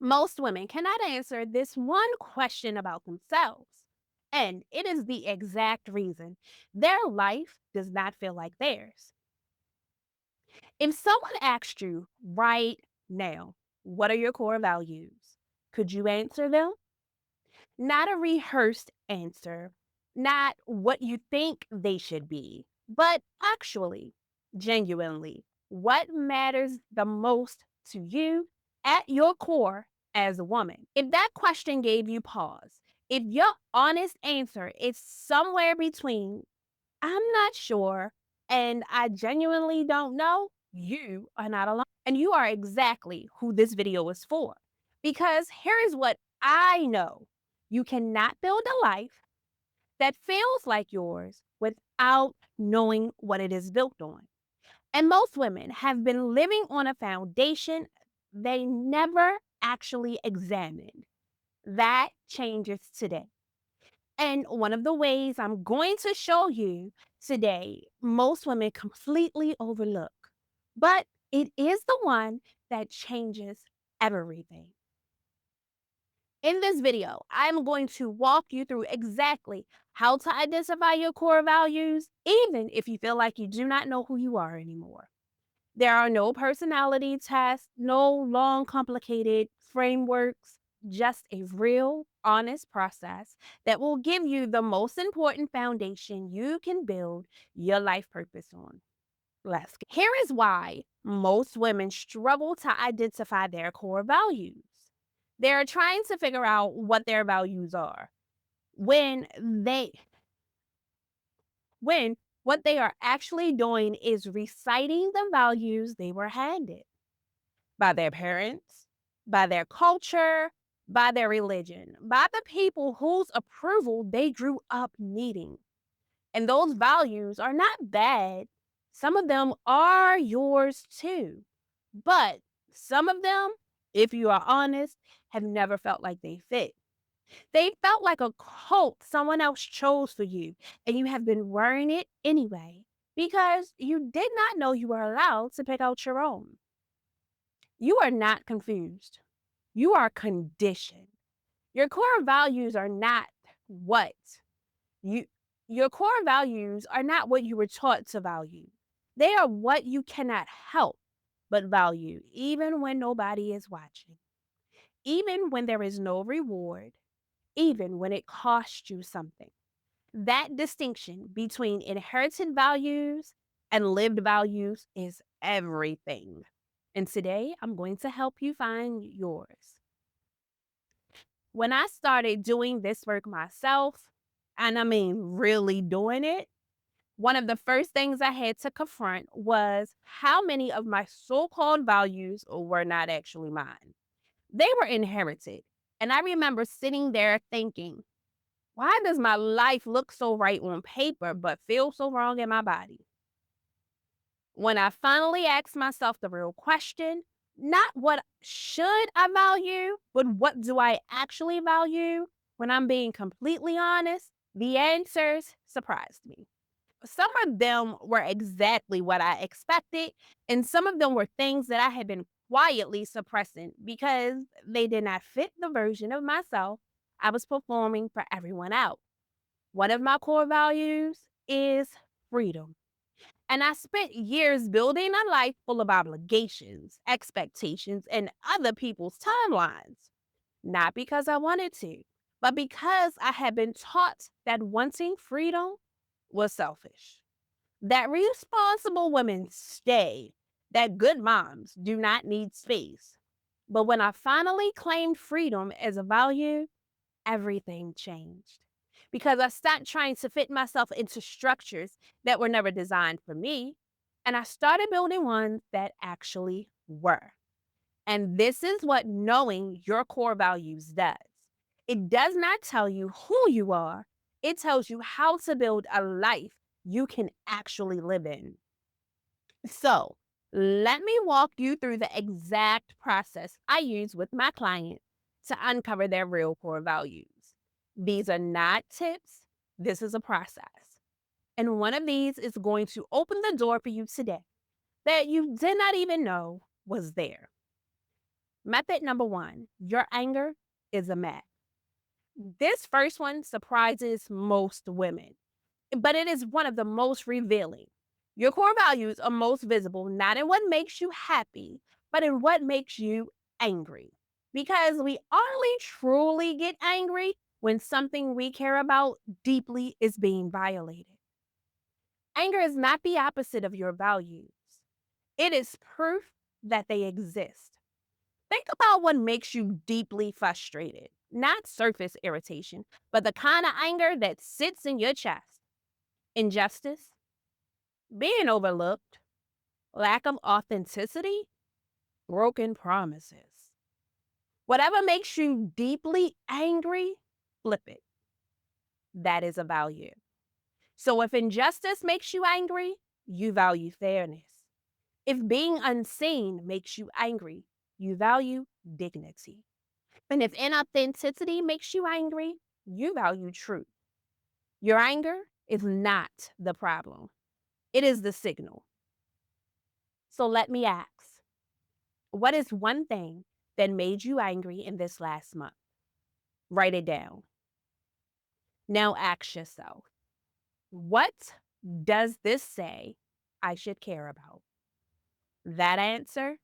Most women cannot answer this one question about themselves. And it is the exact reason their life does not feel like theirs. If someone asked you right now, what are your core values? Could you answer them? Not a rehearsed answer, not what you think they should be, but actually, genuinely, what matters the most to you at your core as a woman. If that question gave you pause, if your honest answer is somewhere between, I'm not sure, and I genuinely don't know, you are not alone. And you are exactly who this video is for. Because here is what I know: you cannot build a life that feels like yours without knowing what it is built on. And most women have been living on a foundation they never actually examined. That changes today. And one of the ways I'm going to show you today, most women completely overlook, but it is the one that changes everything. In this video, I'm going to walk you through exactly how to identify your core values, even if you feel like you do not know who you are anymore. There are no personality tests, no long, complicated frameworks, just a real, honest process that will give you the most important foundation you can build your life purpose on. Here is why most women struggle to identify their core values. They're trying to figure out what their values are when they when what they are actually doing is reciting the values they were handed by their parents, by their culture, by their religion, by the people whose approval they grew up needing. And those values are not bad. Some of them are yours too. But some of them, if you are honest, have never felt like they fit. They felt like a cult someone else chose for you, and you have been wearing it anyway because you did not know you were allowed to pick out your own. You are not confused. You are conditioned. Your core values are not what you your core values are not what you were taught to value. They are what you cannot help but value even when nobody is watching. Even when there is no reward, even when it costs you something. That distinction between inherited values and lived values is everything. And today I'm going to help you find yours. When I started doing this work myself, and I mean really doing it, one of the first things I had to confront was how many of my so called values were not actually mine. They were inherited. And I remember sitting there thinking, why does my life look so right on paper but feel so wrong in my body? When I finally asked myself the real question, not what should I value, but what do I actually value? When I'm being completely honest, the answers surprised me. Some of them were exactly what I expected, and some of them were things that I had been quietly suppressing because they did not fit the version of myself I was performing for everyone else. One of my core values is freedom. And I spent years building a life full of obligations, expectations, and other people's timelines. Not because I wanted to, but because I had been taught that wanting freedom was selfish. That responsible women stay, that good moms do not need space. But when I finally claimed freedom as a value, everything changed because I stopped trying to fit myself into structures that were never designed for me. And I started building ones that actually were. And this is what knowing your core values does. It does not tell you who you are, it tells you how to build a life you can actually live in. So, let me walk you through the exact process I use with my clients to uncover their real core values. These are not tips, this is a process. And one of these is going to open the door for you today that you did not even know was there. Method number one, your anger is a mess. This first one surprises most women, but it is one of the most revealing. Your core values are most visible not in what makes you happy, but in what makes you angry. Because we only truly get angry when something we care about deeply is being violated. Anger is not the opposite of your values, it is proof that they exist. Think about what makes you deeply frustrated, not surface irritation, but the kind of anger that sits in your chest. Injustice, being overlooked, lack of authenticity, broken promises. Whatever makes you deeply angry, flip it. That is a value. So if injustice makes you angry, you value fairness. If being unseen makes you angry, you value dignity. And if inauthenticity makes you angry, you value truth. Your anger is not the problem, it is the signal. So let me ask, what is one thing that made you angry in this last month? Write it down. Now ask yourself, what does this say I should care about? That answer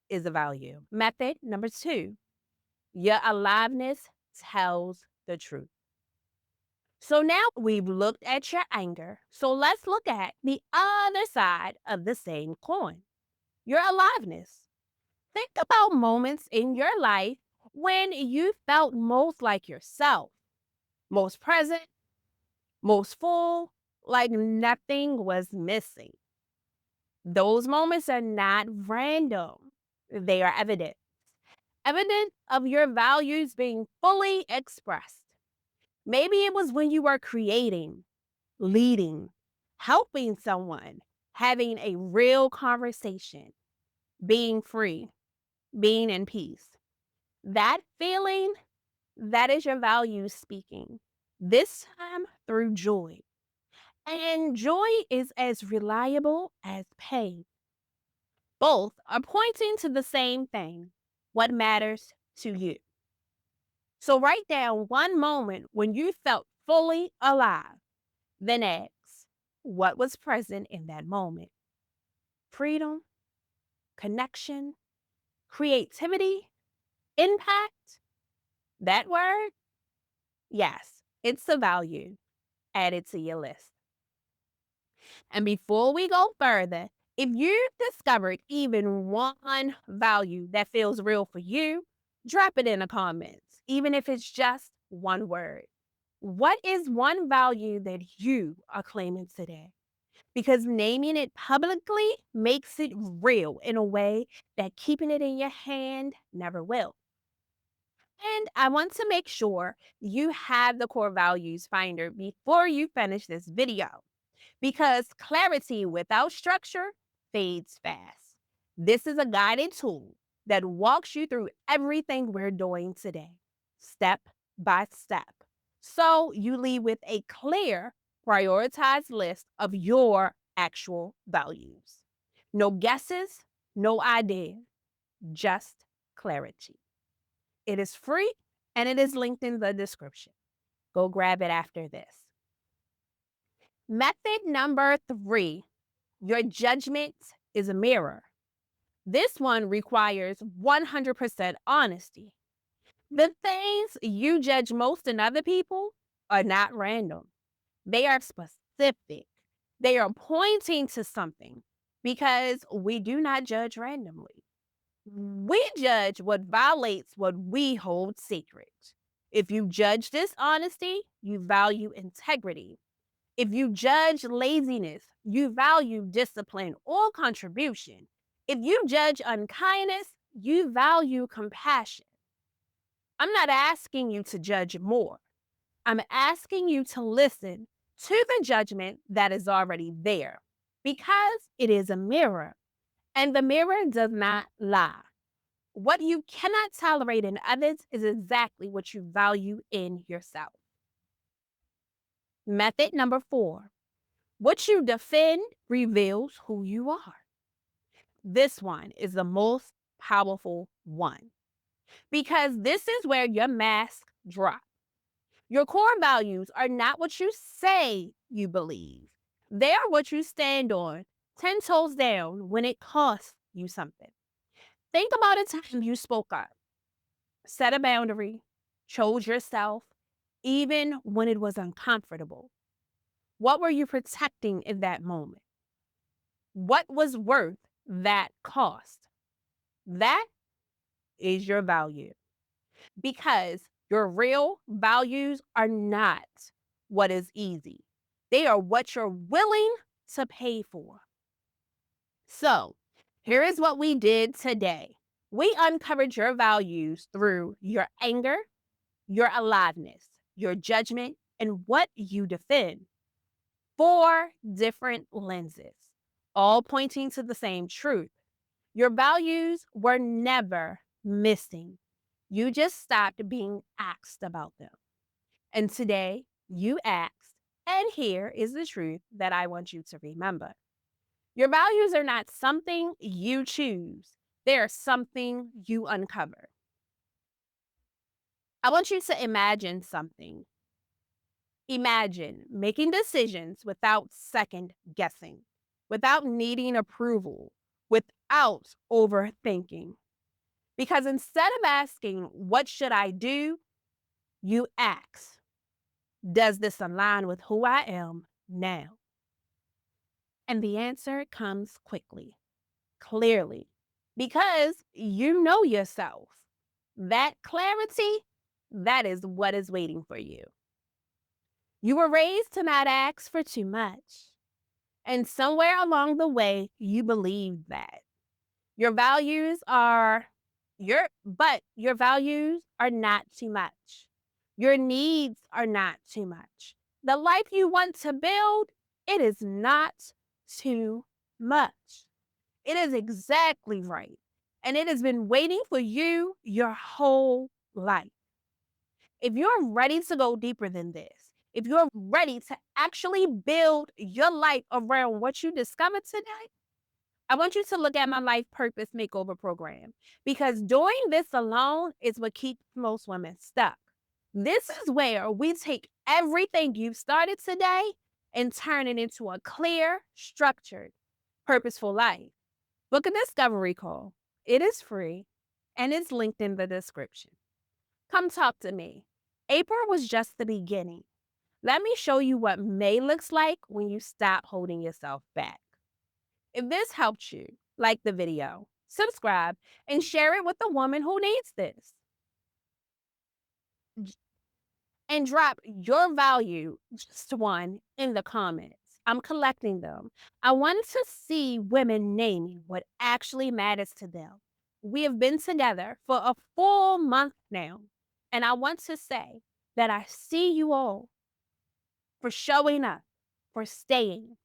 is a value. Method number two, your aliveness tells the truth. So now we've looked at your anger. So let's look at the other side of the same coin, your aliveness. Think about moments in your life when you felt most like yourself, most present, most full, like nothing was missing. Those moments are not random, they are evident. Evidence of your values being fully expressed. Maybe it was when you were creating, leading, helping someone, having a real conversation, being free, being in peace. That feeling, that is your values speaking, this time through joy. And joy is as reliable as pain. Both are pointing to the same thing, what matters to you. So write down one moment when you felt fully alive, then ask, what was present in that moment? Freedom, connection, creativity, impact? That word? Yes, it's a value. Add it to your list. And before we go further, if you've discovered even one value that feels real for you, drop it in the comments, even if it's just one word. What is one value that you are claiming today? Because naming it publicly makes it real in a way that keeping it in your hand never will. And I want to make sure you have the core values finder before you finish this video, because clarity without structure fades fast. This is a guided tool that walks you through everything we're doing today, step by step. So you leave with a clear, prioritized list of your actual values. No guesses, no idea, just clarity. It is free and it is linked in the description. Go grab it after this. Method number three, your judgment is a mirror. This one requires 100% honesty. The things you judge most in other people are not random, they are specific. They are pointing to something, because we do not judge randomly. We judge what violates what we hold sacred. If you judge dishonesty, you value integrity. If you judge laziness, you value discipline or contribution. If you judge unkindness, you value compassion. I'm not asking you to judge more. I'm asking you to listen to the judgment that is already there, because it is a mirror and the mirror does not lie. What you cannot tolerate in others is exactly what you value in yourself. Method number four, what you defend reveals who you are. This one is the most powerful one because this is where your mask drops. Your core values are not what you say you believe, they are what you stand on 10 toes down when it costs you something. Think about a time you spoke up, set a boundary, chose yourself, even when it was uncomfortable. What were you protecting in that moment? What was worth that cost? That is your value because your real values are not what is easy. They are what you're willing to pay for. So, here is what we did today. We uncovered your values through your anger, your aliveness, your judgment, and what you defend. 4 different lenses, all pointing to the same truth. Your values were never missing. You just stopped being asked about them. And today you asked, and here is the truth that I want you to remember. Your values are not something you choose, they are something you uncover. I want you to imagine something. Imagine making decisions without second guessing, without needing approval, without overthinking. Because instead of asking, what should I do? You ask, does this align with who I am now? And the answer comes quickly, clearly, because you know yourself. That clarity, that is what is waiting for you. You were raised to not ask for too much. And somewhere along the way, you believed that. Your values are your values are not too much. Your needs are not too much. The life you want to build, it is not too much. It is exactly right. And it has been waiting for you your whole life. If you're ready to go deeper than this, if you're ready to actually build your life around what you discovered today, I want you to look at my life purpose makeover program because doing this alone is what keeps most women stuck. This is where we take everything you've started today and turn it into a clear, structured, purposeful life. Book a discovery call. It is free and it's linked in the description. Come talk to me. April was just the beginning. Let me show you what May looks like when you stop holding yourself back. If this helped you, like the video, subscribe, and share it with the woman who needs this. And drop your value, just one, in the comments. I'm collecting them. I want to see women naming what actually matters to them. We have been together for a full month now, and I want to say that I see you all for showing up, for staying,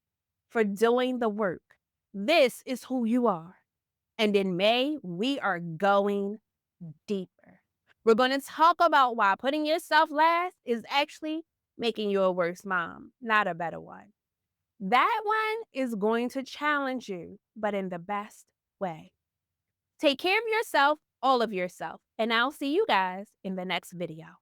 for doing the work. This is who you are. And in May, we are going deeper. We're going to talk about why putting yourself last is actually making you a worse mom, not a better one. That one is going to challenge you, but in the best way. Take care of yourself, all of yourself, and I'll see you guys in the next video.